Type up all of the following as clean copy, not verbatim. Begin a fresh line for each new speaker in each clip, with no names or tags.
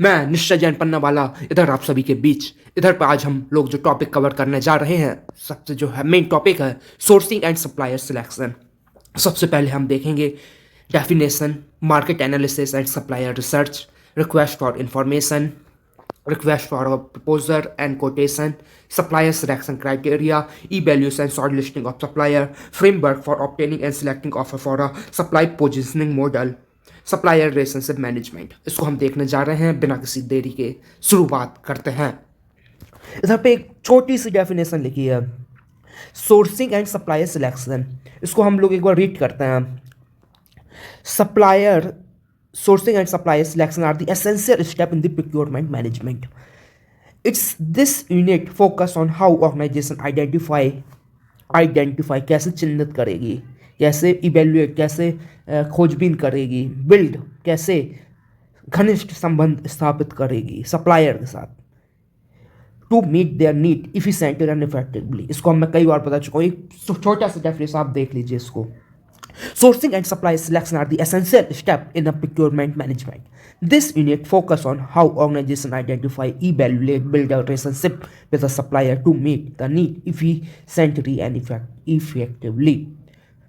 मैं निश्चय जैन पन्ना वाला इधर आप सभी के बीच इधर पर आज हम लोग जो टॉपिक कवर करने जा रहे हैं, सबसे जो है मेन टॉपिक है सोर्सिंग एंड सप्लायर सिलेक्शन। सबसे पहले हम देखेंगे definition, market analysis and supplier research, request for information, request for a proposal and quotation, supplier selection criteria, evaluation short listing of supplier, framework for obtaining and selecting offer for a supply positioning model, supplier relationship management. इसको हम देखने जा रहे हैं, बिना किसी देरी के शुरुआत करते हैं। इधर पे एक छोटी सी डेफिनेशन लिखी है, सोर्सिंग एंड सप्लायर सिलेक्शन। इसको हम लोग एक बार रीड करते हैं। Supplier sourcing and supplier selection are the essential step in the procurement management. It's this unit focus on how organization identify कैसे चिन्हित करेगी, कैसे इवेल्युएट, कैसे खोजबीन करेगी, बिल्ड कैसे घनिष्ठ संबंध स्थापित करेगी सप्लायर के साथ, to meet their need efficiently and effectively. इसको मैं कई बार बता चुका हूँ, एक छोटा सा डेफिनेशन आप देख लीजिए इसको। Sourcing and supply selection are the essential step in the procurement management. This unit focus on how organization identify, evaluate, build a relationship with the supplier to meet the need efficiently and effectively.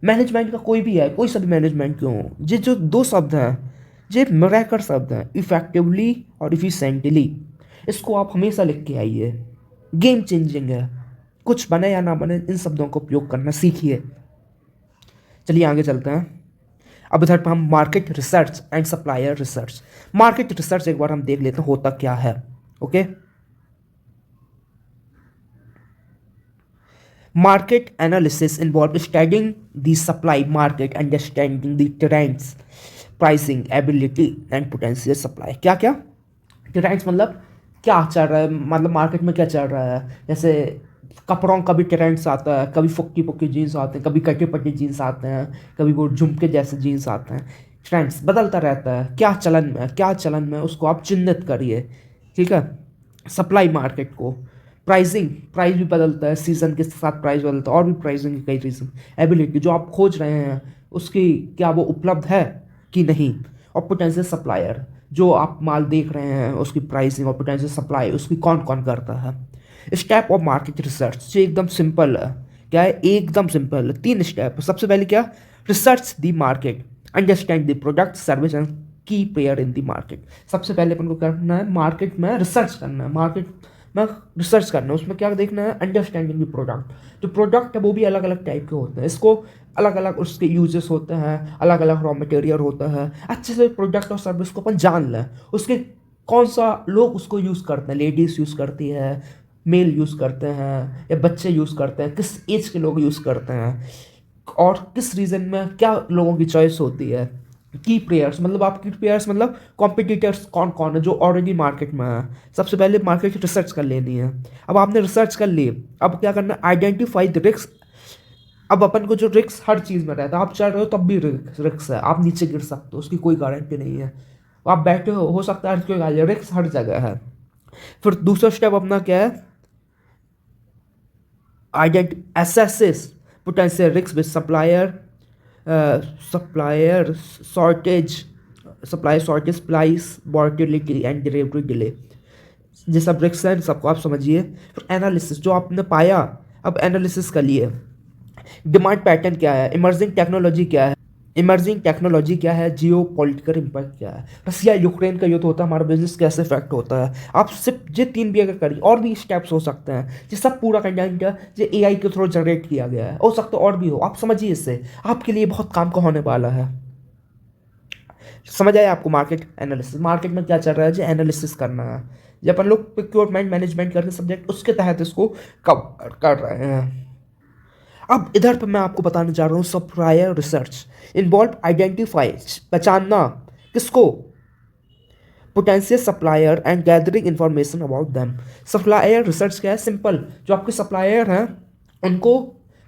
Management का कोई भी है, कोई सा भी management क्यों हो, ये जो दो शब्द हैं, ये मिराकल शब्द हैं, इफेक्टिवली और इफिशिएंटली। इसको आप हमेशा लिख के आइए, गेम चेंजिंग है। कुछ बने या ना बने, इन शब्दों का उपयोग करना सीखिए। चलिए आगे चलते हैं। अब इधर पर हम market research and supplier research. Market research एक बार हम देख लेते हैं होता क्या है। Okay, market analysis involve studying the supply market, understanding the trends, pricing, ability and potential supply. क्या क्या ट्रेंड्स मतलब क्या चल रहा है, मतलब मार्केट में क्या चल रहा है। जैसे कपड़ों का भी ट्रेंड्स आता है, कभी फुक्की पुक्की जीन्स आते हैं, कभी कटे पट्टी जीन्स आते हैं, कभी वो झुमके जैसे जीन्स आते हैं। ट्रेंड्स बदलता रहता है, क्या चलन में उसको आप चिन्हित करिए। ठीक है। सप्लाई मार्केट को, प्राइस भी बदलता है, सीजन के साथ प्राइस बदलता है, और भी प्राइसिंग के कई रीज़न। एबिलिटी, जो आप खोज रहे हैं उसकी क्या वो उपलब्ध है कि नहीं। और पोटेंशियल सप्लायर, जो आप माल देख रहे हैं उसकी प्राइसिंग और पोटेंशियल सप्लाई उसकी कौन कौन करता है। स्टेप ऑफ मार्केट रिसर्च ये एकदम सिंपल है। क्या है, एकदम सिंपल, 3 स्टेप। सबसे पहले क्या, research the market, understand the product service and की प्लेयर इन द मार्केट। सबसे पहले अपन को करना है मार्केट में रिसर्च करना है, मार्केट में रिसर्च करना है। उसमें क्या देखना है, अंडरस्टैंडिंग द प्रोडक्ट। जो प्रोडक्ट है वो भी अलग अलग टाइप के होते हैं, इसको अलग अलग उसके यूजेस होते हैं, अलग अलग रॉ मटेरियल होता है। अच्छे से प्रोडक्ट और सर्विस को अपन जान लें, उसके कौन सा लोग उसको यूज़ करते हैं। लेडीज़ यूज़ करती है, मेल यूज़ करते हैं, या बच्चे यूज़ करते हैं, किस एज के लोग यूज़ करते हैं, और किस रीजन में क्या लोगों की चॉइस होती है। की प्लेयर्स मतलब आपकी प्लेयर्स मतलब कॉम्पिटिटर्स कौन कौन है जो ऑलरेडी मार्केट में है। सबसे पहले मार्केट की रिसर्च कर लेनी है। अब आपने रिसर्च कर ली, अब क्या करना है, आइडेंटिफाई द रिस्क। अब अपन को जो रिस्क हर चीज़ में रहता है, आप चल रहे हो तब भी रिस्क है, आप नीचे गिर सकते हो, उसकी कोई गारंटी नहीं है। आप बैठे हो सकता है कोई रिस्क हर जगह है। फिर दूसरा स्टेप अपना क्या है, assesses potential risks with supplier shortage, price volatility and delivery delay। ये सब रिस्क है, सबको आप समझिए। फिर एनालिसिस, जो आपने पाया अब एनालिसिस कर लिए। डिमांड पैटर्न क्या है, इमर्जिंग टेक्नोलॉजी क्या है, जियो पॉलिटिकल इम्पैक्ट क्या है, रसिया यूक्रेन का युद्ध होता है, हमारा बिजनेस कैसे इफेक्ट होता है। आप सिर्फ ये 3 भी अगर करिए, और भी स्टेप्स हो सकते हैं। ये सब पूरा कंटेंट जो AI के थ्रू जनरेट किया गया है, हो सकता है और भी हो, आप समझिए। इससे आपके लिए बहुत काम का होने वाला है। समझ आया आपको। मार्केट एनालिसिस, मार्केट में क्या चल रहा है जो एनालिसिस करना है। जब अपन लोग प्रोक्योरमेंट मैनेजमेंट करके सब्जेक्ट उसके तहत इसको कवर कर रहे हैं। अब इधर पर मैं आपको बताने जा रहा हूँ सप्लायर रिसर्च इन्वॉल्व आइडेंटिफाई, पहचानना किसको, potential supplier and gathering information about them. Supplier research क्या है, सिंपल, जो आपके सप्लायर हैं उनको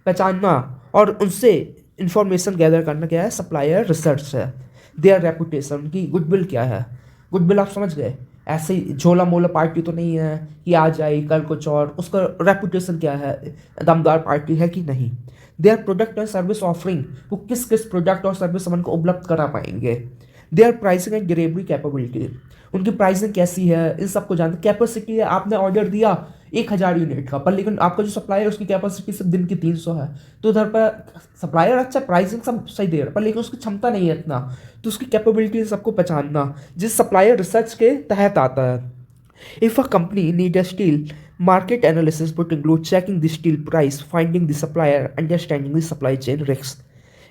पहचानना और उनसे इंफॉर्मेशन गैदर करना क्या है, सप्लायर रिसर्च है। देयर रेपुटेशन, की गुडविल क्या है। गुडविल आप समझ गए, ऐसे ही झोला मोला पार्टी तो नहीं है कि आज आई कल कुछ और, उसका रेपुटेशन क्या है, दमदार पार्टी है कि नहीं। There product and service offering, वो किस किस प्रोडक्ट और सर्विस अपन को उपलब्ध करा पाएंगे। Their pricing and delivery capability, उनकी प्राइसिंग कैसी है इन सबको जानते। कैपेसिटी है, आपने ऑर्डर दिया 1,000 यूनिट का, पर लेकिन आपका जो सप्लायर है उसकी कैपेसिटी सिर्फ दिन की 300 है, तो उधर पर सप्लायर अच्छा प्राइसिंग सब सही दे रहा है पर लेकिन उसकी क्षमता नहीं है इतना, तो उसकी कैपेबिलिटी सबको पहचानना जिस सप्लायर रिसर्च के तहत आता है। If a company need a steel, market analysis would include checking the steel price, finding the supplier, understanding the supply chain risks.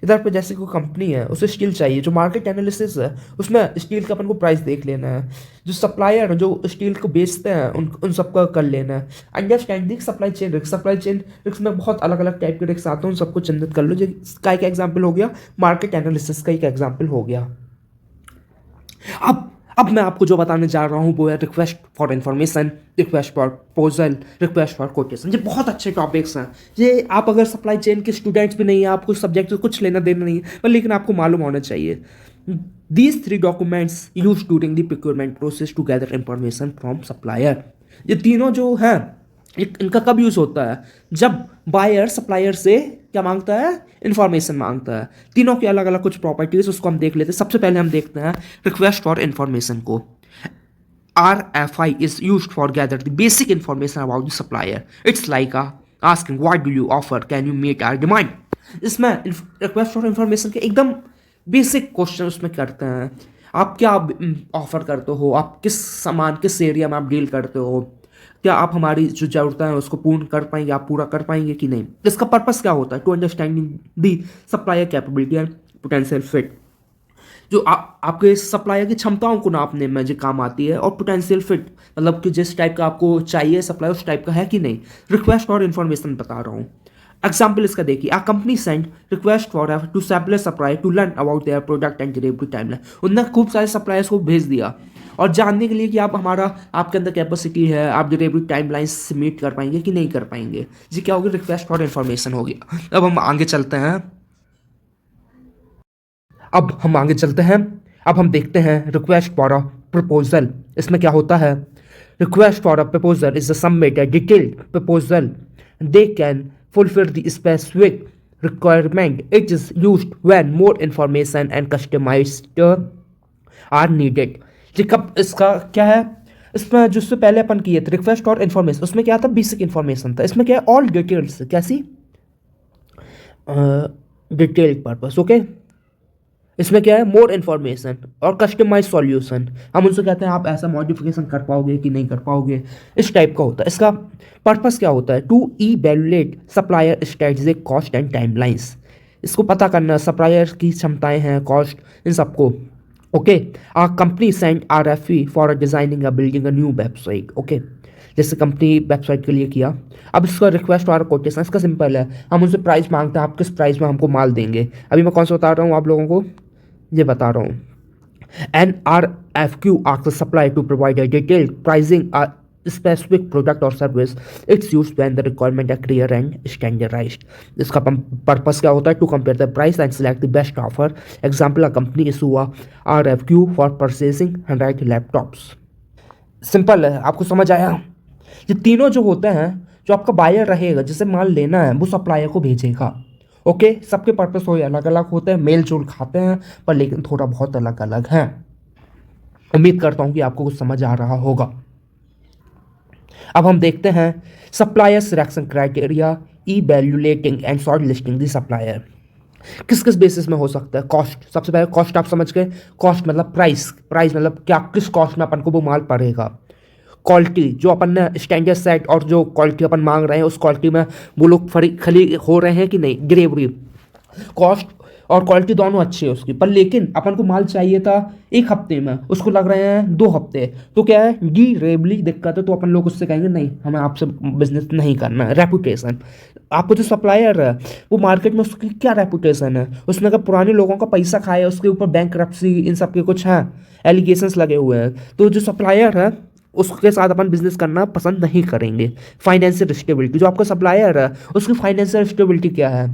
इधर पे जैसे कोई कंपनी है उसे स्टील चाहिए, जो मार्केट एनालिसिस है उसमें स्टील का अपन को प्राइस देख लेना है, जो सप्लायर जो स्टील को बेचते हैं उन सबका कर लेना है। Understanding supply chain risk, supply chain risk में बहुत अलग अलग टाइप के रिस्क आते हैं, उन सबको चिन्हित कर लो। जो का एक एग्जाम्पल हो गया, मार्केट एनालिसिस का एक एग्जाम्पल हो गया। अब मैं आपको जो बताने जा रहा हूँ वो है request for information, request for proposal, request for quotation. ये बहुत अच्छे टॉपिक्स हैं। ये आप अगर सप्लाई चेन के स्टूडेंट्स भी नहीं है, आपको सब्जेक्ट से कुछ लेना देना नहीं है, पर लेकिन आपको मालूम होना चाहिए। These 3 documents use during the procurement process to gather information from supplier. ये तीनों जो हैं इनका कब यूज़ होता है, जब बायर सप्लायर से क्या मांगता है, इन्फॉर्मेशन मांगता है। तीनों की अलग अलग कुछ प्रॉपर्टीज उसको हम देख लेते हैं। सबसे पहले हम देखते हैं रिक्वेस्ट फॉर इन्फॉर्मेशन को। RFI is use for gather the basic information about the supplier. It's like asking what do you offer, can you meet our demand. इसमें रिक्वेस्ट फॉर इन्फॉर्मेशन के एकदम बेसिक क्वेश्चन उसमें करते हैं। आप क्या offer करते हो, आप किस सामान किस एरिया में आप डील करते हो, क्या आप हमारी जो ज़रूरतें हैं उसको पूर्ण कर पाएंगे, आप पूरा कर पाएंगे कि नहीं। इसका पर्पस क्या होता है, to understanding the supplier capability and potential fit. जो आपके सप्लायर की क्षमताओं को नापने में जो काम आती है, और पोटेंशियल फिट मतलब कि जिस टाइप का आपको चाहिए सप्लायर उस टाइप का है कि नहीं। रिक्वेस्ट फॉर इन्फॉर्मेशन बता रहा हूँ। एग्जाम्पल इसका देखिए, a company send request for to supplier supplier to learn about their product and delivery timeline. उन्होंने खूब सारे सप्लायर्स को भेज दिया और जानने के लिए कि आप आपके अंदर कैपेसिटी है, आप डिलीवरी टाइमलाइंस से मीट कर पाएंगे कि नहीं कर पाएंगे। जी क्या होगी, रिक्वेस्ट फॉर इन्फॉर्मेशन हो गया। अब हम आगे चलते हैं। अब हम देखते हैं रिक्वेस्ट फॉर अ प्रपोजल। इसमें क्या होता है, request for a proposal is a submit a detailed proposal they can fulfill the specific requirement. It is used when more information and customized are needed. जी कब इसका क्या है, इसमें जिससे पहले अपन किए थे रिक्वेस्ट और इन्फॉर्मेशन, उसमें क्या था, बेसिक इन्फॉर्मेशन था। इसमें क्या है, ऑल डिटेल्स, कैसी डिटेल्ड पर्पस। ओके, इसमें क्या है, मोर इन्फॉर्मेशन और कस्टमाइज सॉल्यूशन। हम उनसे कहते हैं आप ऐसा मॉडिफिकेशन कर पाओगे कि नहीं कर पाओगे, इस टाइप का होता है। इसका पर्पस क्या होता है, to evaluate supplier strategic cost and timelines. इसको पता करना सप्लायर की क्षमताएं हैं, कॉस्ट, इन सबको। Okay, a company send RFE for designing building a new website. Okay, जैसे कंपनी वेबसाइट के लिए किया। अब इसका रिक्वेस्ट और कोटेशन इसका सिंपल है, हम उनसे प्राइस मांगते हैं, आप किस प्राइस में हमको माल देंगे। अभी मैं कौन सा बता रहा हूँ आप लोगों को, ये बता रहा हूँ। An RFQ asks the supplier to provide a detailed pricing a specific product और service. It's used when the requirement are clear and standardized. इसका पर्पस क्या होता है, to compare the price and select the best offer. Example, a company issue a RFQ for purchasing 100 laptops. Simple है, आपको समझ आया। ये तीनों जो होते हैं, जो आपका बायर रहेगा जिसे माल लेना है वो सप्लायर को भेजेगा। ओके, सबके पर्पस हो अलग अलग होते हैं, मेल जोल खाते हैं, पर लेकिन थोड़ा बहुत अलग अलग हैं। उम्मीद करता हूँ कि आपको कुछ समझ आ रहा होगा। अब हम देखते हैं supplier selection criteria, evaluating and short listing the supplier. किस किस बेसिस में हो सकता है, कॉस्ट। सबसे पहले कॉस्ट आप समझ गए, कॉस्ट मतलब प्राइस मतलब क्या किस कॉस्ट में अपन को वो माल पड़ेगा। क्वालिटी, जो अपन ने स्टैंडर्ड सेट और जो क्वालिटी अपन मांग रहे हैं उस क्वालिटी में वो लोग खली हो रहे हैं कि नहीं। डिलीवरी कॉस्ट और क्वालिटी दोनों अच्छी है उसकी, पर लेकिन अपन को माल चाहिए था 1 हफ्ते में, उसको लग रहे हैं 2 हफ्ते, तो क्या है, डिलीवरी दिक्कत है, तो अपन लोग उससे कहेंगे नहीं हमें आपसे बिजनेस नहीं करना है। रेपुटेशन, आपको जो सप्लायर है वो मार्केट में उसकी क्या रेपुटेशन है, उसने अगर पुराने लोगों का पैसा खाया, उसके ऊपर बैंकरप्सी इन सब के कुछ हैं एलिगेशंस लगे हुए हैं, तो जो सप्लायर है उसके साथ अपन बिजनेस करना पसंद नहीं करेंगे। फाइनेंशियल स्टेबिलिटी, जो आपका सप्लायर है उसकी फाइनेंशियल स्टेबिलिटी क्या है।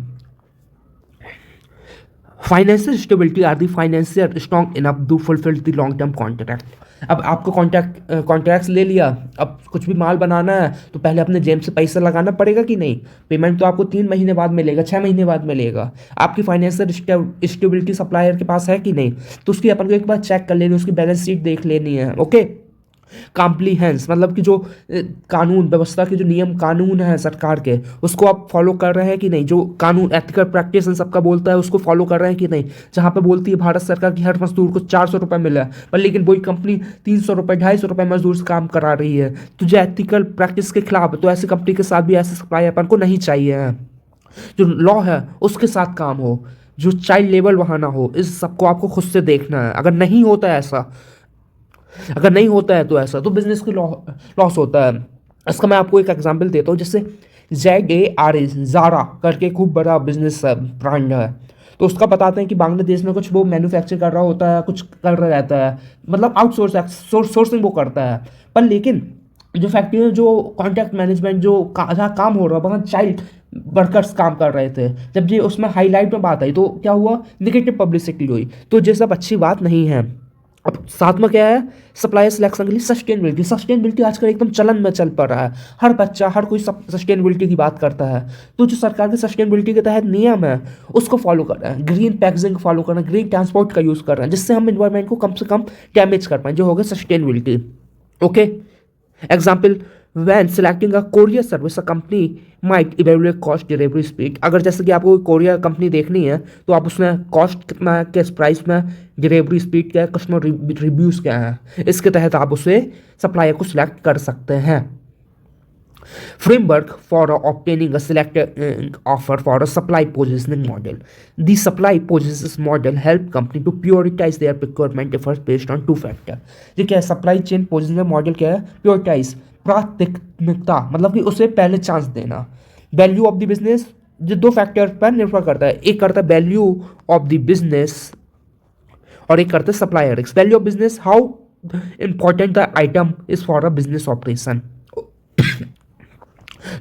Financial stability are the financial strong enough to fulfil the long term contract. अब आपको कॉन्ट्रैक्ट्स ले लिया, अब कुछ भी माल बनाना है तो पहले अपने जेब से पैसा लगाना पड़ेगा कि नहीं। पेमेंट तो आपको 3 महीने बाद मिलेगा, 6 महीने बाद मिलेगा। आपकी फाइनेंशियल स्टेबिलिटी सप्लायर के पास है कि नहीं, तो उसकी अपन को एक बार चेक कर लेनी, उसकी बैलेंस शीट देख लेनी है। ओके, कॉम्प्लीहेंस मतलब कि जो कानून व्यवस्था के जो नियम कानून है सरकार के, उसको आप फॉलो कर रहे हैं कि नहीं। जो कानून एथिकल प्रैक्टिस सबका बोलता है उसको फॉलो कर रहे हैं कि नहीं। जहाँ पे बोलती है भारत सरकार की हर मजदूर को 400 रुपये मिला है, पर लेकिन वही कंपनी 300 रुपये 250 रुपये मजदूर से काम करा रही है, तो जो एथिकल प्रैक्टिस के खिलाफ है, तो ऐसी कंपनी के साथ भी ऐसे सप्लाई अपन को नहीं चाहिए। जो लॉ है उसके साथ काम हो, जो चाइल्ड लेबर वहाँ ना हो, इस सबको आपको खुद से देखना है। अगर नहीं होता है ऐसा, अगर नहीं होता है तो ऐसा तो बिजनेस की लॉस होता है। इसका मैं आपको एक एग्जांपल देता हूँ। जैसे ZARA ज़ारा करके खूब बड़ा बिजनेस ब्रांड है, तो उसका बताते हैं कि बांग्लादेश में कुछ वो मैन्युफैक्चर कर रहा होता है, कुछ कर रहा रहता है, मतलब सोर्सिंग वो करता है। पर लेकिन जो फैक्ट्री में जो कॉन्ट्रैक्ट मैनेजमेंट जो जहाँ काम हो रहा है वहाँ चाइल्ड वर्कर्स काम कर रहे थे। जब ये उसमें हाईलाइट में बात आई तो क्या हुआ, निगेटिव पब्लिसिटी हुई। तो ये सब अच्छी बात नहीं है। अब साथ में क्या है, सप्लायर सिलेक्शन के लिए सस्टेनेबिलिटी आजकल एकदम चलन में चल पड़ रहा है। हर बच्चा हर कोई सस्टेनेबिलिटी की बात करता है। तो जो सरकार के सस्टेनेबिलिटी के तहत नियम है उसको फॉलो कर रहे हैं। ग्रीन पैकेजिंग फॉलो कर रहे हैं, ग्रीन ट्रांसपोर्ट का यूज़ कर रहे हैं, जिससे हम इन्वायरमेंट को कम से कम डैमेज कर पाएँ, जो हो गया sustainability. Okay, example, when selecting a courier service, a company might evaluate cost, delivery speed. अगर जैसे कि आपको कोरियर कंपनी देखनी है तो आप उसमें कॉस्ट कितना है, किस प्राइस में, डिलीवरी स्पीड क्या है, कस्टमर रिव्यूज़ क्या है, इसके तहत आप उसे सप्लायर को सिलेक्ट कर सकते हैं। Framework for obtaining a selected offer for a supply positioning model. The supply positioning model help company to prioritize their procurement efforts based on 2 factors. ये क्या है, सप्लाई चेन पोजिशनिंग मॉडल क्या है, प्योरिटाइज प्राथमिकता, मतलब कि उसे पहले चांस देना। वैल्यू ऑफ द बिजनेस, जो 2 फैक्टर पर निर्भर करता है, एक करता है वैल्यू ऑफ द बिजनेस और एक करता है supplier risk. Value of business, how important the item is for a business operation.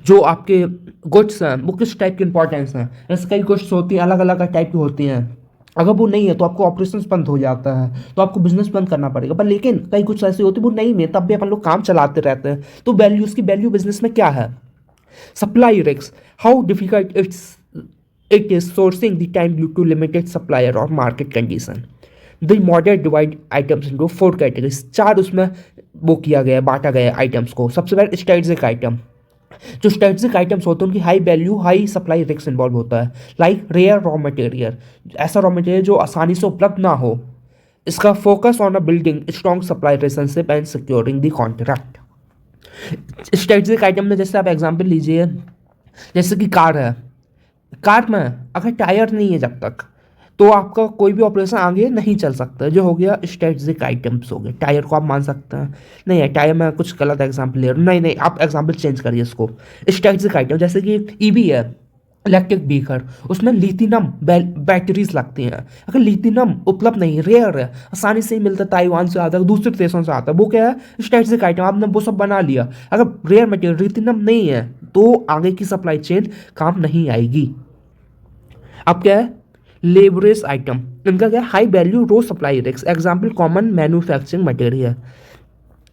जो आपके गुड्स हैं वो किस टाइप की इंपॉर्टेंस हैं, ऐसे कई गुड्स होती हैं, अलग अलग टाइप की होती हैं। अगर वो नहीं है तो आपको ऑपरेशन बंद हो जाता है, तो आपको बिजनेस बंद करना पड़ेगा। पर लेकिन कई कुछ ऐसी होती है वो नहीं है, तब भी अपन लोग काम चलाते रहते हैं। तो वैल्यू, उसकी वैल्यू बिजनेस में क्या है। Supply risk, how difficult it is sourcing the time due to limited supplier और market condition. The model divide items into 4 categories, 4 उसमें वो किया गया, बांटा गया आइटम्स को। सबसे पहले स्ट्रेटेजिक आइटम, जो स्ट्रेटेजिक आइटम्स होते हैं उनकी high value high supply risk involve होता है। लाइक रेयर रॉ मटेरियल, ऐसा रॉ मटेरियल जो आसानी से उपलब्ध ना हो। इसका focus on a building strong supply relationship and securing the contract. Strategic item में जैसे आप एग्जांपल लीजिए, जैसे कि कार है, कार में अगर टायर नहीं है जब तक, तो आपका कोई भी ऑपरेशन आगे नहीं चल सकता। जो हो गया स्ट्रेटेजिक आइटम्स हो गए। टायर को आप मान सकते हैं, नहीं है टायर में कुछ गलत एग्जांपल ले रहा हूँ, नहीं आप एग्जांपल चेंज करिए इसको। स्ट्रेटेजिक आइटम जैसे कि ईवी है, इलेक्ट्रिक व्हीकल, उसमें लिथियम बैटरीज लगती हैं। अगर लिथियम उपलब्ध नहीं, रेयर है, आसानी से ही मिलता है, ताइवान से आता है, दूसरे देशों से आता है, वो क्या है स्ट्रेटेजिक आइटम, आपने वो सब बना लिया। अगर रेयर मटेरियल लिथियम नहीं है तो आगे की सप्लाई चेन काम नहीं आएगी। अब क्या है, लेवरेज आइटम, इनका क्या high value low supply risk. Example common manufacturing material,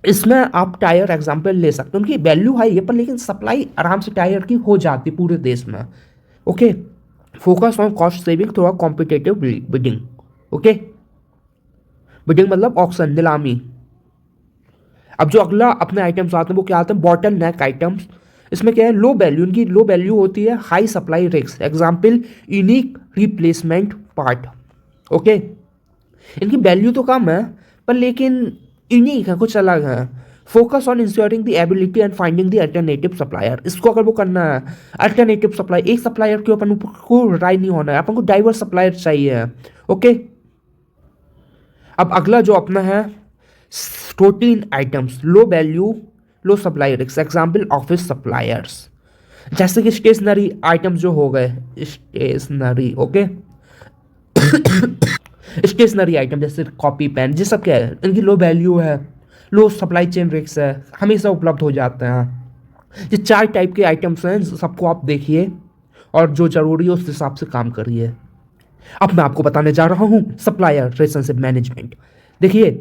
इसमें आप टायर एग्जाम्पल ले सकते हैं, उनकी वैल्यू हाई है पर लेकिन सप्लाई आराम से टायर की हो जाती है पूरे देश में। Okay, focus on cost saving through competitive bidding. Okay, bidding मतलब ऑक्शन, नीलामी। अब जो अगला अपने आइटम्स आते हैं वो क्या आते हैं, बॉटल नेक आइटम्स। इसमें क्या है, लो वैल्यू, इनकी लो वैल्यू होती है, high supply risk. Example unique replacement part. Okay, इनकी वैल्यू तो कम है पर लेकिन यूनिक है, कुछ अलग है। Focus on ensuring the ability and finding the alternative supplier. इसको अगर वो करना है, अल्टरनेटिव सप्लाई, एक सप्लायर के अपन को राय नहीं होना है, अपन को डाइवर्स सप्लायर चाहिए। ओके, अब अगला जो अपना है 14 items, low value low supply risk. Example office suppliers, जैसे कि स्टेशनरी आइटम्स जो हो गए, स्टेशनरी। ओके, स्टेशनरी आइटम जैसे कॉपी पेन, ये सब क्या है, इनकी लो वैल्यू है, लो सप्लाई चेन रिस्क है, हमेशा उपलब्ध हो जाते हैं। ये 4 टाइप के आइटम्स हैं, सबको आप देखिए और जो जरूरी है उस हिसाब से काम करिए। अब मैं आपको बताने जा रहा हूँ सप्लायर रिलेशनशिप मैनेजमेंट। देखिए,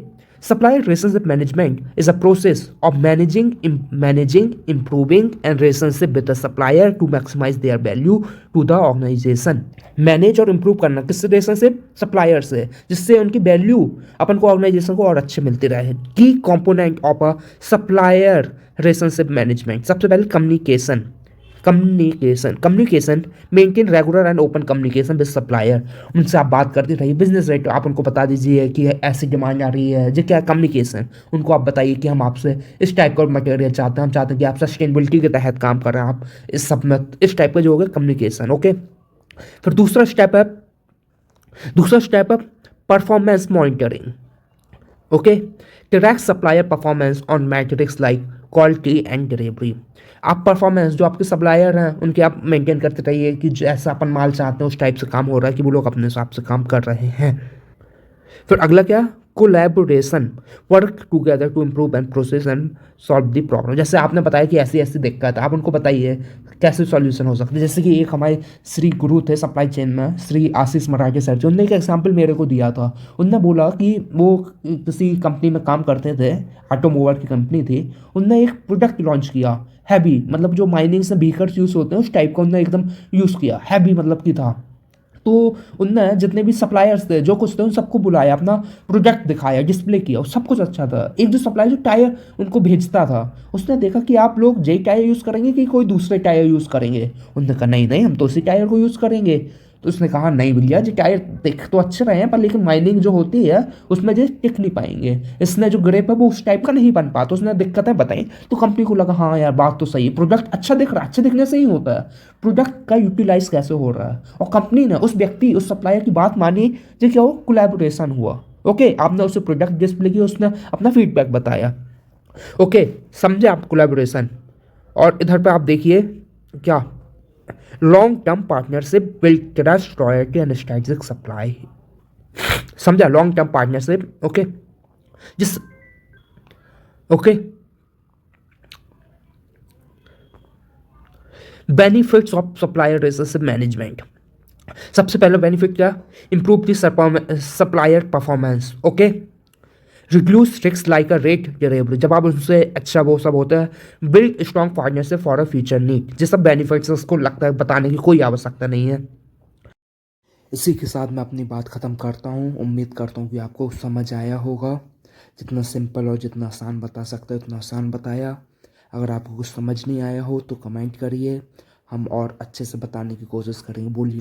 Supplier relationship management is a process of managing, improving and relationship with the supplier to maximize their value to the organization. Manage और इम्प्रूव करना किस रिलेशनशिप? सप्लायर से, जिससे उनकी वैल्यू अपन को ऑर्गेनाइजेशन को और अच्छे मिलती रहे. की component of a supplier relationship management. सबसे पहले communication maintain regular and open communication with supplier. उनसे आप बात करते रहिए. बिजनेस रेट आप उनको बता दीजिए कि ऐसी डिमांड आ रही है. जो क्या कम्युनिकेशन, उनको आप बताइए कि हम आपसे इस टाइप का मटेरियल चाहते हैं, हम चाहते हैं कि आप सस्टेनेबिलिटी के तहत काम कर रहे हैं, आप इस सब में इस टाइप का जो होगा कम्युनिकेशन. ओके, फिर दूसरा स्टेप है performance monitoring. Okay, track supplier performance on matrix like quality and delivery. आप परफॉर्मेंस जो आपके सप्लायर हैं उनके आप मेंटेन करते रहिए कि जैसा अपन माल चाहते हैं उस टाइप से काम हो रहा है, कि वो लोग अपने हिसाब से काम कर रहे हैं. फिर अगला क्या? Collaboration, work together to improve and process and solve the problem. जैसे आपने बताया कि ऐसी ऐसी दिक्कत है, आप उनको बताइए कैसे सॉल्यूशन हो सकता है. जैसे कि एक हमारे श्री गुरु थे सप्लाई चेन में, श्री आशीष मराठे सर जी, उन्होंने एक एग्जाम्पल मेरे को दिया था. उनने बोला कि वो किसी कंपनी में काम करते थे, ऑटोमोबाइल की कंपनी थी. उनने एक प्रोडक्ट लॉन्च किया हैवी, मतलब जो माइनिंग से व्हीकल्स यूज़ होते हैं उस टाइप का उनने एकदम यूज़ किया. हैवी मतलब कि था. तो उनने जितने भी सप्लायर्स थे जो कुछ थे उन सबको बुलाया, अपना प्रोडक्ट दिखाया, डिस्प्ले किया और सब कुछ अच्छा था. एक जो सप्लायर जो टायर उनको भेजता था, उसने देखा कि आप लोग जे टायर यूज़ करेंगे कि कोई दूसरे टायर यूज़ करेंगे. उन्होंने कहा नहीं हम तो उसी टायर को यूज़ करेंगे. तो उसने कहा नहीं भैया, जो टायर देख तो अच्छे रहे हैं पर लेकिन माइनिंग जो होती है उसमें जो टिक नहीं पाएंगे, इसने जो ग्रेप है वो उस टाइप का नहीं बन पाता. उसने दिक्कतें बताई तो कंपनी को लगा हाँ यार बात तो सही है, प्रोडक्ट अच्छा दिख रहा है, अच्छे दिखने से ही होता है, प्रोडक्ट का यूटिलाइज कैसे हो रहा है. और कंपनी ने उस व्यक्ति उस सप्लायर की बात मानी, जो क्या हो कोलैबोरेशन हुआ. ओके, आपने उसे प्रोडक्ट डिस्प्ले किया, उसने अपना फीडबैक बताया. ओके, समझे आप कोलैबोरेशन. और इधर पे आप देखिए क्या, long term partnership build trust, loyalty and strategic supply. समझा? Long term partnership. ओके, जिस okay, benefits of supplier relationship management. सबसे पहला बेनिफिट क्या? Improve the supplier performance. Okay, reduce risk like a late delivery. जब आप उनसे अच्छा वो सब होता है. Build strong partnership for a future need. ये सब बेनिफिट्स उसको लगता है बताने की कोई आवश्यकता नहीं है. इसी के साथ मैं अपनी बात ख़त्म करता हूँ. उम्मीद करता हूँ कि आपको समझ आया होगा. जितना सिंपल और जितना आसान बता सकता है उतना आसान बताया. अगर आपको कुछ समझ नहीं आया हो तो कमेंट करिए, हम और अच्छे से बताने की कोशिश करेंगे. बोलिए.